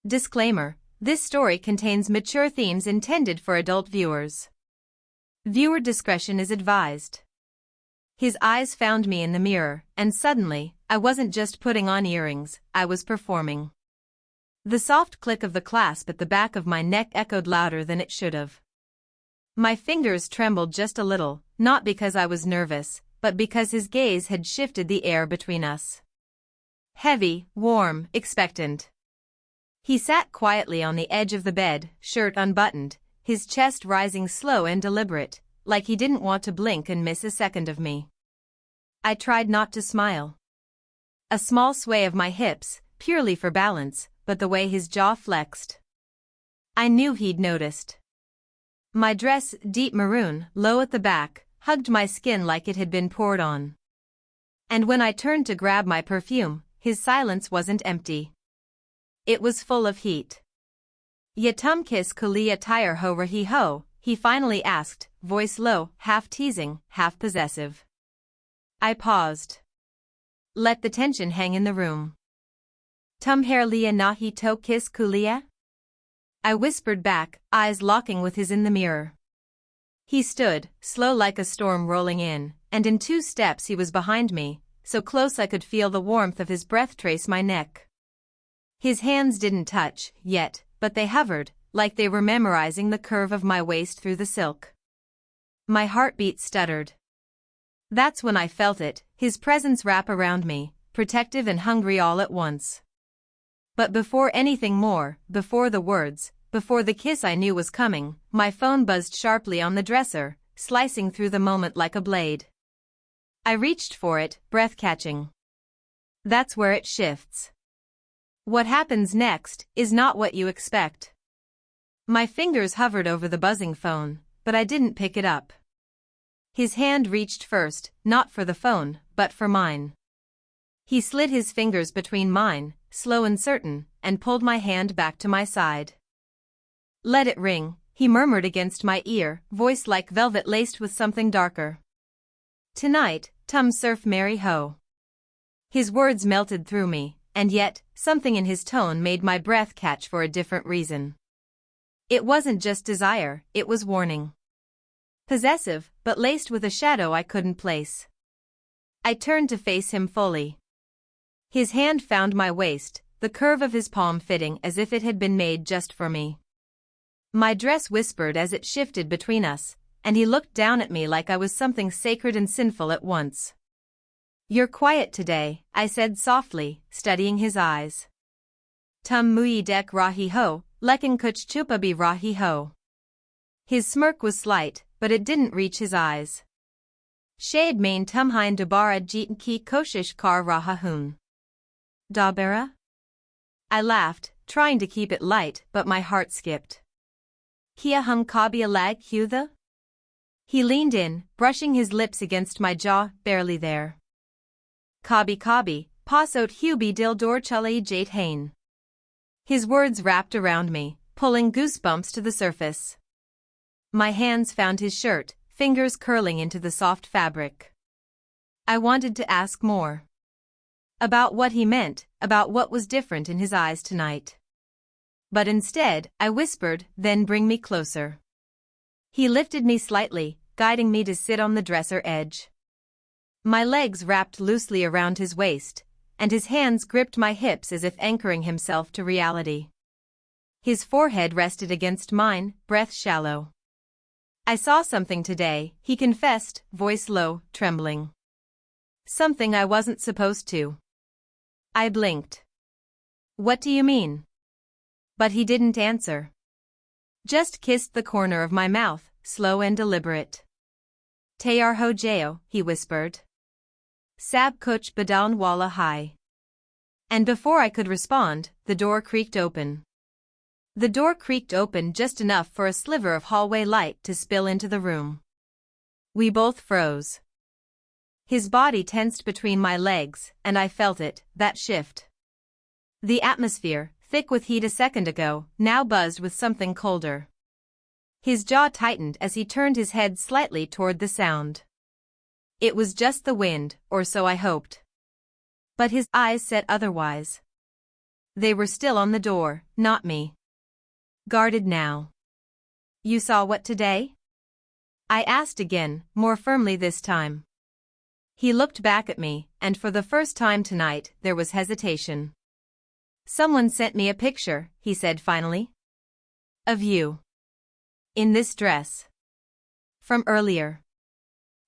Disclaimer: this story contains mature themes intended for adult viewers. Viewer discretion is advised. His eyes found me in the mirror, and suddenly, I wasn't just putting on earrings, I was performing. The soft click of the clasp at the back of my neck echoed louder than it should have. My fingers trembled just a little, not because I was nervous, but because his gaze had shifted the air between us. Heavy, warm, expectant. He sat quietly on the edge of the bed, shirt unbuttoned, his chest rising slow and deliberate, like he didn't want to blink and miss a second of me. I tried not to smile. A small sway of my hips, purely for balance, but the way his jaw flexed. I knew he'd noticed. My dress, deep maroon, low at the back, hugged my skin like it had been poured on. And when I turned to grab my perfume, his silence wasn't empty. It was full of heat. "Ya tum kiss kulia tire ho rahi ho," he finally asked, voice low, half teasing, half possessive. I paused. Let the tension hang in the room. "Tum hair lia nahi to kiss kulia?" I whispered back, eyes locking with his in the mirror. He stood, slow like a storm rolling in, and in 2 steps he was behind me, so close I could feel the warmth of his breath trace my neck. His hands didn't touch, yet, but they hovered, like they were memorizing the curve of my waist through the silk. My heartbeat stuttered. That's when I felt it, his presence wrap around me, protective and hungry all at once. But before anything more, before the words, before the kiss I knew was coming, my phone buzzed sharply on the dresser, slicing through the moment like a blade. I reached for it, breath-catching. That's where it shifts. What happens next is not what you expect. My fingers hovered over the buzzing phone, but I didn't pick it up. His hand reached first, not for the phone, but for mine. He slid his fingers between mine, slow and certain, and pulled my hand back to my side. "Let it ring," he murmured against my ear, voice like velvet laced with something darker. "Tonight, tum surf marry ho." His words melted through me, and yet, something in his tone made my breath catch for a different reason. It wasn't just desire, it was warning. Possessive, but laced with a shadow I couldn't place. I turned to face him fully. His hand found my waist, the curve of his palm fitting as if it had been made just for me. My dress whispered as it shifted between us, and he looked down at me like I was something sacred and sinful at once. "You're quiet today," I said softly, studying his eyes. "Tum mui dek rahi ho, lekin kuch chupa bi rahi ho." His smirk was slight, but it didn't reach his eyes. "Shade main tum hein dubara jeet ki koshish kar raha hun." "Dabera?" I laughed, trying to keep it light, but my heart skipped. "Kia hum kabia lag hutha?" He leaned in, brushing his lips against my jaw, barely there. "Kabi kabi, pasot hubi dil dor chalai jate hain." His words wrapped around me, pulling goosebumps to the surface. My hands found his shirt, fingers curling into the soft fabric. I wanted to ask more. About what he meant, about what was different in his eyes tonight. But instead, I whispered, "Then bring me closer." He lifted me slightly, guiding me to sit on the dresser edge. My legs wrapped loosely around his waist, and his hands gripped my hips as if anchoring himself to reality. His forehead rested against mine, breath shallow. "I saw something today," he confessed, voice low, trembling. "Something I wasn't supposed to." I blinked. "What do you mean?" But he didn't answer. Just kissed the corner of my mouth, slow and deliberate. "Tayar ho jayo," he whispered. "Sab kuch badaln wala hai." And before I could respond, the door creaked open. The door creaked open just enough for a sliver of hallway light to spill into the room. We both froze. His body tensed between my legs, and I felt it, that shift. The atmosphere, thick with heat a second ago, now buzzed with something colder. His jaw tightened as he turned his head slightly toward the sound. It was just the wind, or so I hoped. But his eyes said otherwise. They were still on the door, not me. Guarded now. You saw what today? I asked again, more firmly this time. He looked back at me, and for the first time tonight, there was hesitation. Someone sent me a picture, he said finally. Of you. In this dress. From earlier.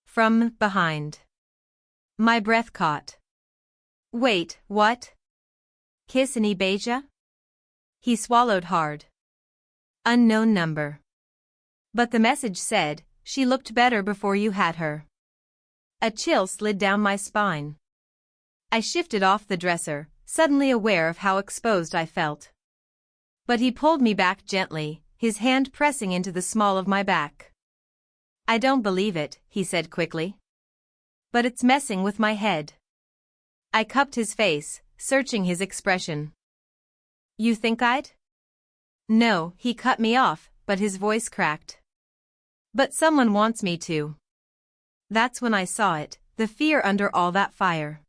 From behind. My breath caught. Wait, what? Kiss in Ibeja? He swallowed hard. Unknown number. But the message said, she looked better before you had her. A chill slid down my spine. I shifted off the dresser, suddenly aware of how exposed I felt. But he pulled me back gently, his hand pressing into the small of my back. I don't believe it, he said quickly. But it's messing with my head. I cupped his face, searching his expression. You think I'd? No, he cut me off, but his voice cracked. But someone wants me to. That's when I saw it, the fear under all that fire.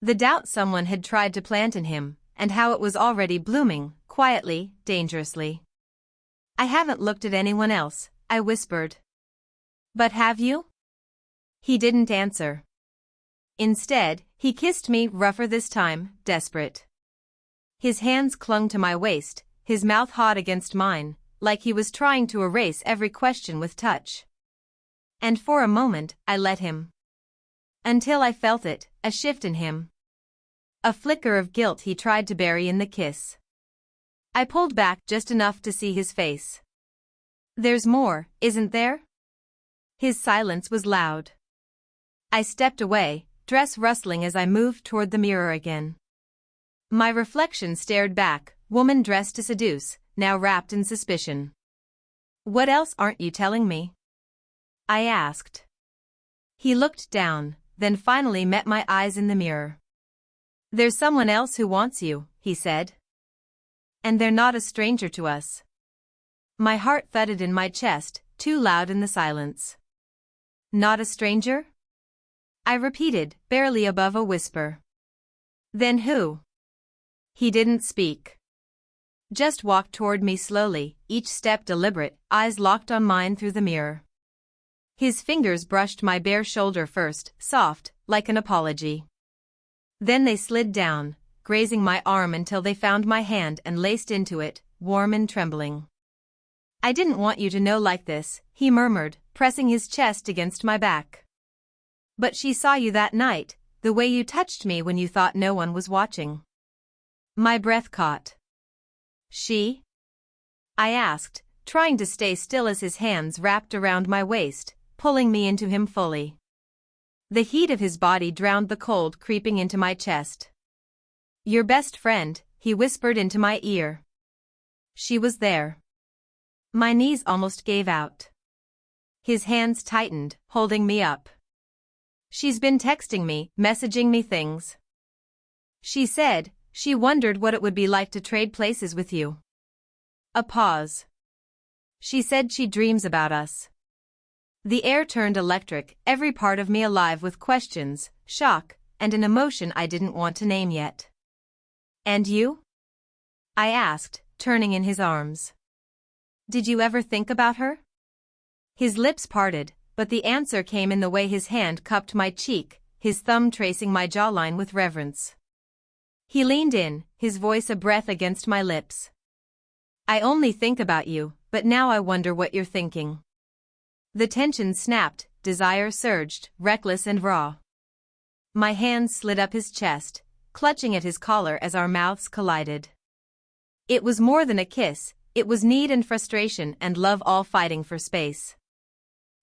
The doubt someone had tried to plant in him, and how it was already blooming, quietly, dangerously. I haven't looked at anyone else, I whispered. But have you? He didn't answer. Instead, he kissed me rougher this time, desperate. His hands clung to my waist, his mouth hot against mine, like he was trying to erase every question with touch. And for a moment, I let him. Until I felt it, a shift in him. A flicker of guilt he tried to bury in the kiss. I pulled back just enough to see his face. There's more, isn't there? His silence was loud. I stepped away, dress rustling as I moved toward the mirror again. My reflection stared back, woman dressed to seduce, now wrapped in suspicion. What else aren't you telling me? I asked. He looked down, then finally met my eyes in the mirror. There's someone else who wants you, he said. And they're not a stranger to us. My heart thudded in my chest, too loud in the silence. Not a stranger? I repeated, barely above a whisper. Then who? He didn't speak. Just walked toward me slowly, each step deliberate, eyes locked on mine through the mirror. His fingers brushed my bare shoulder first, soft, like an apology. Then they slid down, grazing my arm until they found my hand and laced into it, warm and trembling. I didn't want you to know like this, he murmured, pressing his chest against my back. But she saw you that night, the way you touched me when you thought no one was watching. My breath caught. She? I asked, trying to stay still as his hands wrapped around my waist, pulling me into him fully. The heat of his body drowned the cold creeping into my chest. Your best friend, he whispered into my ear. She was there. My knees almost gave out. His hands tightened, holding me up. She's been texting me, messaging me things. She said, she wondered what it would be like to trade places with you. A pause. She said she dreams about us. The air turned electric, every part of me alive with questions, shock, and an emotion I didn't want to name yet. And you? I asked, turning in his arms. Did you ever think about her? His lips parted, but the answer came in the way his hand cupped my cheek, his thumb tracing my jawline with reverence. He leaned in, his voice a breath against my lips. I only think about you, but now I wonder what you're thinking. The tension snapped, desire surged, reckless and raw. My hands slid up his chest, clutching at his collar as our mouths collided. It was more than a kiss, it was need and frustration and love all fighting for space.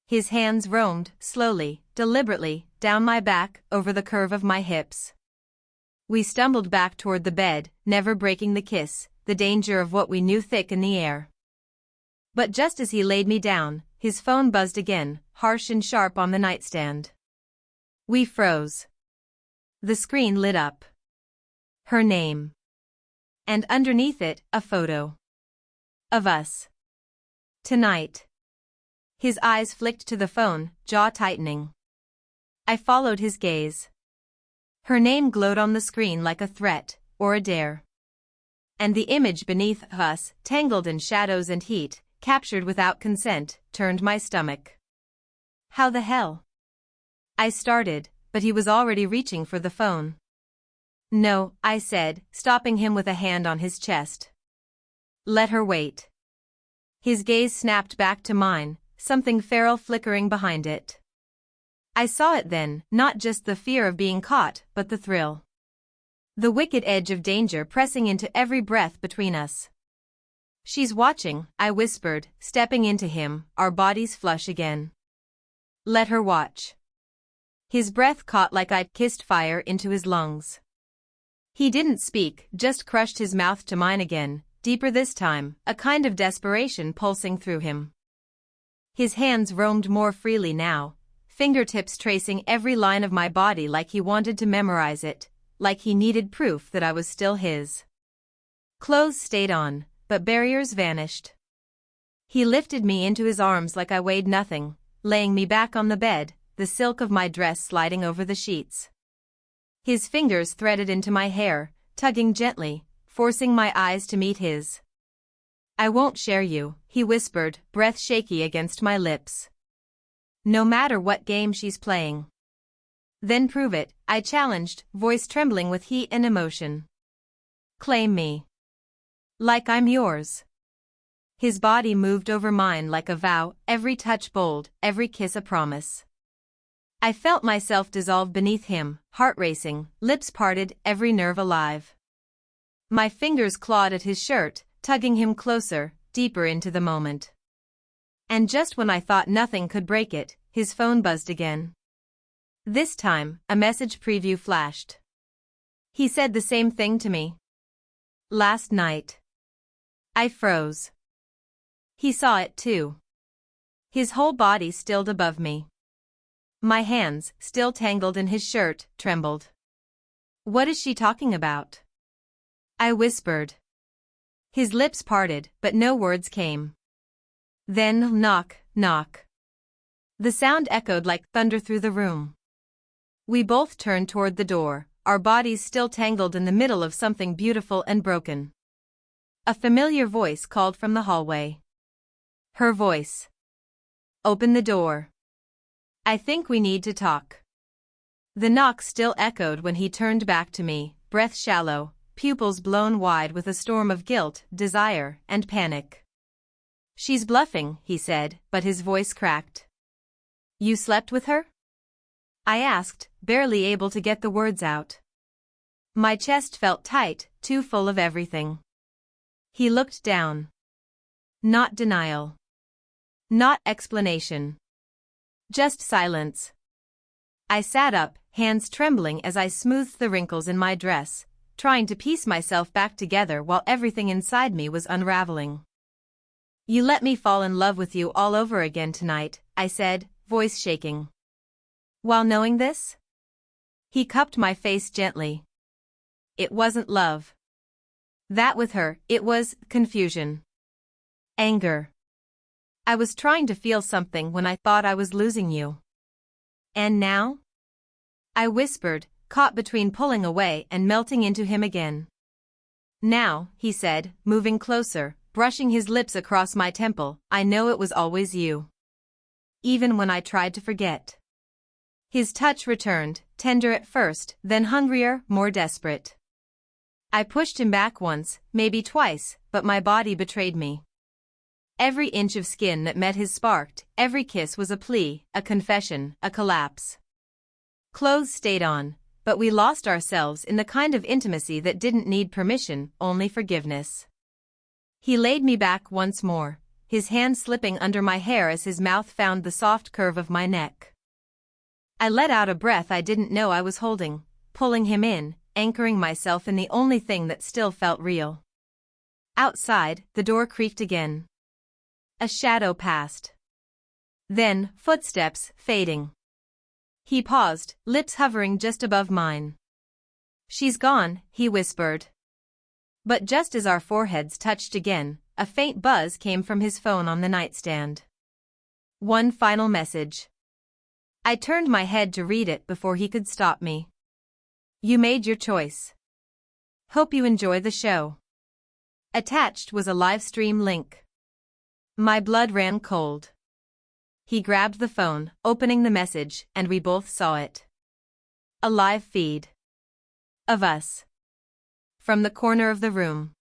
His hands roamed, slowly, deliberately, down my back, over the curve of my hips. We stumbled back toward the bed, never breaking the kiss, the danger of what we knew thick in the air. But just as he laid me down, his phone buzzed again, harsh and sharp on the nightstand. We froze. The screen lit up. Her name. And underneath it, a photo. Of us. Tonight. His eyes flicked to the phone, jaw tightening. I followed his gaze. Her name glowed on the screen like a threat, or a dare. and the image beneath us, tangled in shadows and heat, captured without consent, turned my stomach. How the hell? I started, but he was already reaching for the phone. No, I said, stopping him with a hand on his chest. Let her wait. His gaze snapped back to mine, something feral flickering behind it. I saw it then, not just the fear of being caught, but the thrill. The wicked edge of danger pressing into every breath between us. She's watching, I whispered, stepping into him, our bodies flush again. Let her watch. His breath caught like I'd kissed fire into his lungs. He didn't speak, just crushed his mouth to mine again, deeper this time, a kind of desperation pulsing through him. His hands roamed more freely now, fingertips tracing every line of my body like he wanted to memorize it, like he needed proof that I was still his. Clothes stayed on, but barriers vanished. He lifted me into his arms like I weighed nothing, laying me back on the bed, the silk of my dress sliding over the sheets. His fingers threaded into my hair, tugging gently, forcing my eyes to meet his. I won't share you, he whispered, breath shaky against my lips. No matter what game she's playing. Then prove it, I challenged, voice trembling with heat and emotion. Claim me. Like I'm yours. His body moved over mine like a vow, every touch bold, every kiss a promise. I felt myself dissolve beneath him, heart racing, lips parted, every nerve alive. My fingers clawed at his shirt, tugging him closer, deeper into the moment. And just when I thought nothing could break it, his phone buzzed again. This time, a message preview flashed. He said the same thing to me. Last night. I froze. He saw it too. His whole body stilled above me. My hands, still tangled in his shirt, trembled. What is she talking about? I whispered. His lips parted, but no words came. Then, knock, knock. The sound echoed like thunder through the room. We both turned toward the door, our bodies still tangled in the middle of something beautiful and broken. A familiar voice called from the hallway. Her voice. Open the door. I think we need to talk. The knock still echoed when he turned back to me, breath shallow, pupils blown wide with a storm of guilt, desire, and panic. She's bluffing, he said, but his voice cracked. You slept with her? I asked, barely able to get the words out. My chest felt tight, too full of everything. He looked down. Not denial. Not explanation. Just silence. I sat up, hands trembling as I smoothed the wrinkles in my dress, trying to piece myself back together while everything inside me was unraveling. You let me fall in love with you all over again tonight, I said, voice shaking. While knowing this? He cupped my face gently. It wasn't love. That with her, it was confusion. Anger. I was trying to feel something when I thought I was losing you. And now? I whispered, caught between pulling away and melting into him again. Now, he said, moving closer, brushing his lips across my temple, I know it was always you. Even when I tried to forget. His touch returned, tender at first, then hungrier, more desperate. I pushed him back once, maybe twice, but my body betrayed me. Every inch of skin that met his sparked, every kiss was a plea, a confession, a collapse. Clothes stayed on, but we lost ourselves in the kind of intimacy that didn't need permission, only forgiveness. He laid me back once more, his hand slipping under my hair as his mouth found the soft curve of my neck. I let out a breath I didn't know I was holding, pulling him in, anchoring myself in the only thing that still felt real. Outside, the door creaked again. A shadow passed. Then, footsteps, fading. He paused, lips hovering just above mine. She's gone, he whispered. But just as our foreheads touched again, a faint buzz came from his phone on the nightstand. One final message. I turned my head to read it before he could stop me. You made your choice. Hope you enjoy the show. Attached was a live stream link. My blood ran cold. He grabbed the phone, opening the message, and we both saw it. A live feed. Of us. From the corner of the room.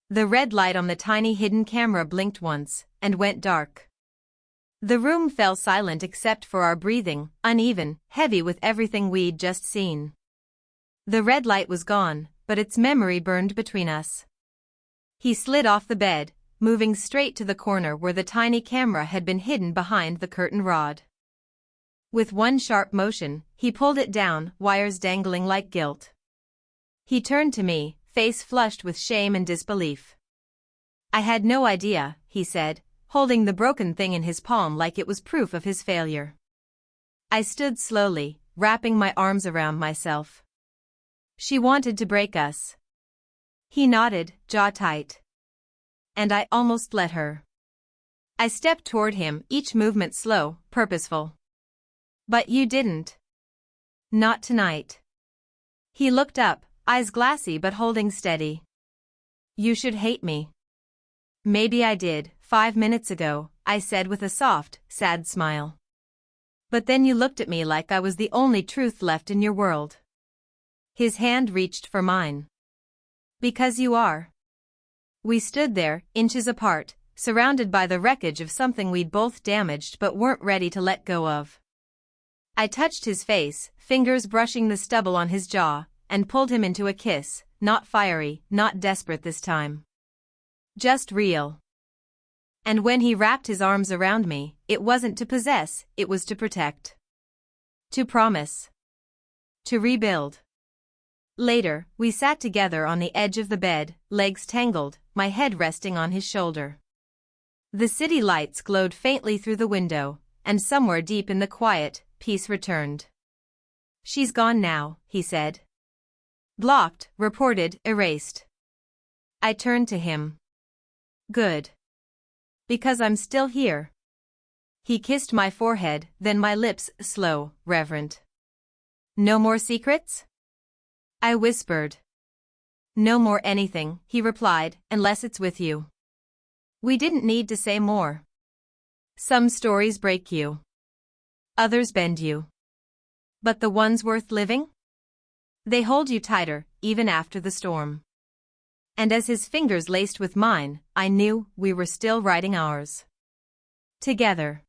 The red light on the tiny hidden camera blinked once, and went dark. The room fell silent except for our breathing, uneven, heavy with everything we'd just seen. The red light was gone, but its memory burned between us. He slid off the bed, moving straight to the corner where the tiny camera had been hidden behind the curtain rod. With one sharp motion, he pulled it down, wires dangling like gilt. He turned to me, face flushed with shame and disbelief. "I had no idea," he said, holding the broken thing in his palm like it was proof of his failure. I stood slowly, wrapping my arms around myself. "She wanted to break us." He nodded, jaw tight. "And I almost let her." I stepped toward him, each movement slow, purposeful. "But you didn't." "Not tonight." He looked up, eyes glassy but holding steady. "You should hate me." "Maybe I did, 5 minutes ago," I said with a soft, sad smile. "But then you looked at me like I was the only truth left in your world." His hand reached for mine. "Because you are." We stood there, inches apart, surrounded by the wreckage of something we'd both damaged but weren't ready to let go of. I touched his face, fingers brushing the stubble on his jaw, and pulled him into a kiss, not fiery, not desperate this time. Just real. And when he wrapped his arms around me, it wasn't to possess, it was to protect. To promise. To rebuild. Later, we sat together on the edge of the bed, legs tangled, my head resting on his shoulder. The city lights glowed faintly through the window, and somewhere deep in the quiet, peace returned. "She's gone now," he said. "Blocked, reported, erased." I turned to him. "Good. Because I'm still here." He kissed my forehead, then my lips, slow, reverent. "No more secrets?" I whispered. "No more anything," he replied, "unless it's with you." We didn't need to say more. Some stories break you. Others bend you. But the ones worth living? They hold you tighter, even after the storm. And as his fingers laced with mine, I knew we were still writing ours. Together.